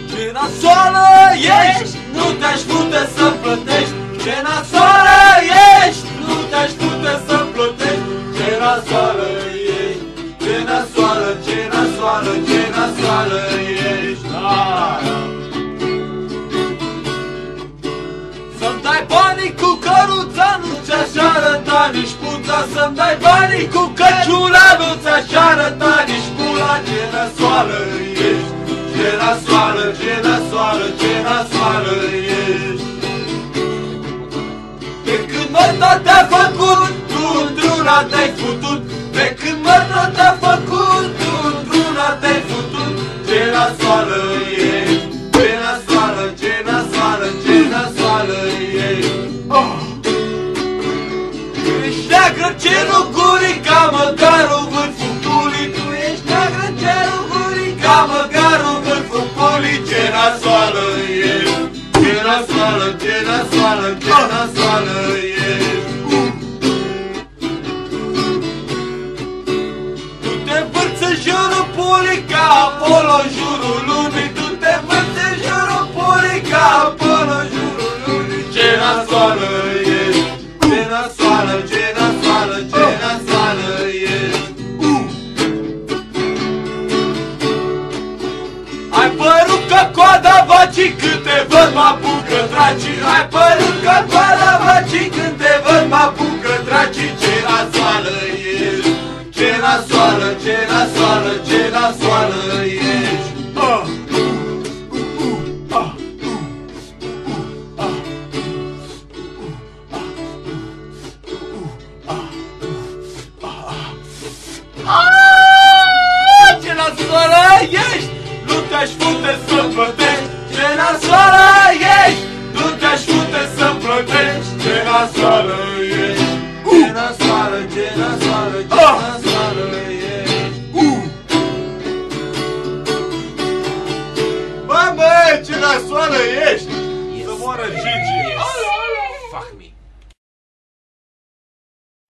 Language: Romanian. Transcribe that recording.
Ce nasoală ești, nu te-aș pute să plătești. Ce nasoală ești, nu te-aș pute să plătești. Ce nasoală ești, ce nasoală, ce nasoală, ce nasoală ești. Să-mi dai banii cu căruța, nu ți-aș arăta nici puța. Să-mi dai banii cu căciula, nu ți-aș arăta nici pula. Ce nasoală ești, ce nasoală, ce nasoală, ce nasoală ești. Pe când mărta te-a făcut, tu într-una te-ai futut. Pe când mărta te-a făcut, tu într-una te-ai futut. Ce nasoală ești, ce nasoală, ce nasoală, ce nasoală ești. Ești neagră cerul gurii ca măgarul vârful culii. Tu ești neagră cerul gurii ca măgarul vârful culii. Ce nasoală ești, ce nasoală, ce nasoală, ce nasoală ești. Tu te învârți în jurul pulii ca Apollo în jurul lunii. Tu te învârți în jurul pulii ca Apollo în jurul lunii. Ce nasoală ești, ce nasoală, ce nasoală, ce nasoală ești. Ai părut ca coada vacii când te văd mă apucă dracii. Ai părut ca coada vacii când te văd mă apucă dracii. Ce nasoală ești, ce nasoală, ce nasoală, ce nasoală ești. Ce nasoală ești, nu te-aș pute să plătești. Ce nasoală ești, nu te-aș pute să plătești. Ce nasoală ești, ce nasoală, ce nasoală, ce nasoală ești. Bă, ce nasoală ești. Să moară Gigi.